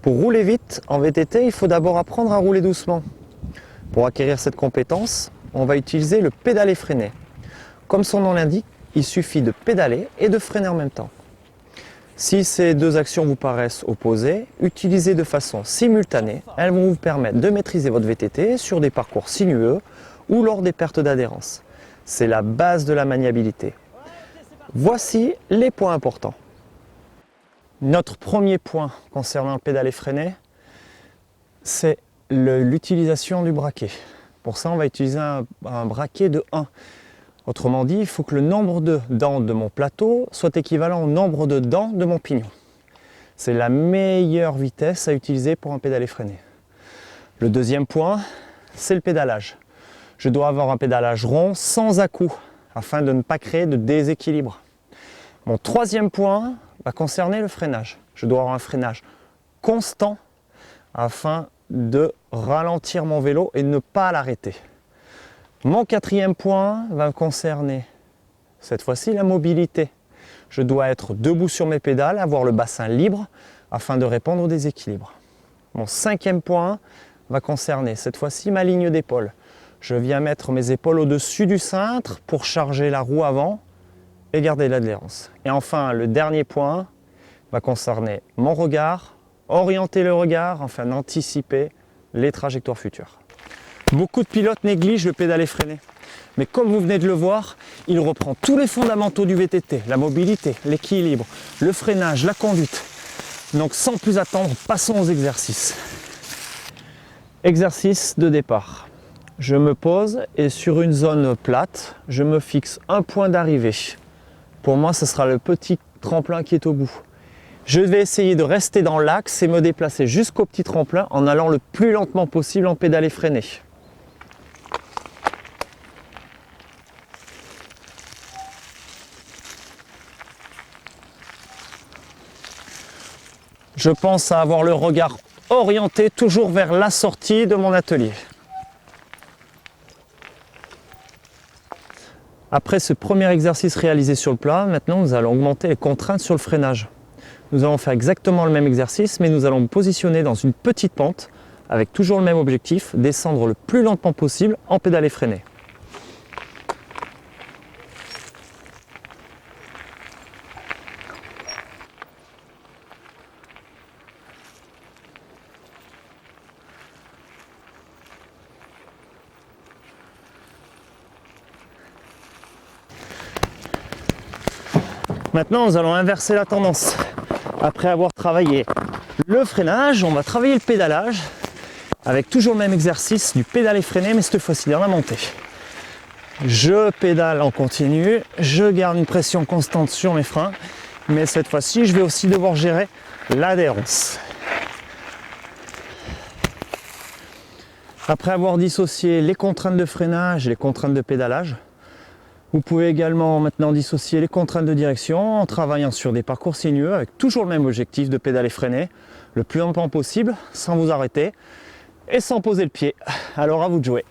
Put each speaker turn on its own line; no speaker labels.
Pour rouler vite en VTT, il faut d'abord apprendre à rouler doucement. Pour acquérir cette compétence, on va utiliser le pédaler freiné. Comme son nom l'indique, il suffit de pédaler et de freiner en même temps. Si ces deux actions vous paraissent opposées, utilisées de façon simultanée, elles vont vous permettre de maîtriser votre VTT sur des parcours sinueux ou lors des pertes d'adhérence. C'est la base de la maniabilité. Voici les points importants. Notre premier point concernant le pédaler freiné, c'est l'utilisation du braquet. Pour ça, on va utiliser un braquet de 1. Autrement dit, il faut que le nombre de dents de mon plateau soit équivalent au nombre de dents de mon pignon. C'est la meilleure vitesse à utiliser pour un pédaler freiné. Le deuxième point, c'est le pédalage. Je dois avoir un pédalage rond sans à-coups afin de ne pas créer de déséquilibre. Mon troisième point va concerner le freinage. Je dois avoir un freinage constant afin de ralentir mon vélo et de ne pas l'arrêter. Mon quatrième point va concerner cette fois-ci la mobilité. Je dois être debout sur mes pédales, avoir le bassin libre afin de répondre au déséquilibre. Mon cinquième point va concerner cette fois-ci ma ligne d'épaule. Je viens mettre mes épaules au-dessus du cintre pour charger la roue avant et garder l'adhérence. Et enfin, le dernier point va concerner mon regard, orienter le regard afin d'anticiper les trajectoires futures. Beaucoup de pilotes négligent le pédaler freiné. Mais comme vous venez de le voir, il reprend tous les fondamentaux du VTT, la mobilité, l'équilibre, le freinage, la conduite. Donc sans plus attendre, passons aux exercices. Exercice de départ. Je me pose et sur une zone plate, je me fixe un point d'arrivée. Pour moi, ce sera le petit tremplin qui est au bout. Je vais essayer de rester dans l'axe et me déplacer jusqu'au petit tremplin en allant le plus lentement possible en pédaler freiné. Je pense à avoir le regard orienté toujours vers la sortie de mon atelier. Après ce premier exercice réalisé sur le plat, maintenant nous allons augmenter les contraintes sur le freinage. Nous allons faire exactement le même exercice, mais nous allons nous positionner dans une petite pente avec toujours le même objectif, descendre le plus lentement possible en pédaler freiné. Maintenant, nous allons inverser la tendance. Après avoir travaillé le freinage, on va travailler le pédalage avec toujours le même exercice du pédaler freiné, mais cette fois-ci dans la montée. Je pédale en continu, je garde une pression constante sur mes freins, mais cette fois-ci, je vais aussi devoir gérer l'adhérence. Après avoir dissocié les contraintes de freinage et les contraintes de pédalage, vous pouvez également maintenant dissocier les contraintes de direction en travaillant sur des parcours sinueux avec toujours le même objectif de pédaler freiné le plus longtemps possible sans vous arrêter et sans poser le pied. Alors à vous de jouer.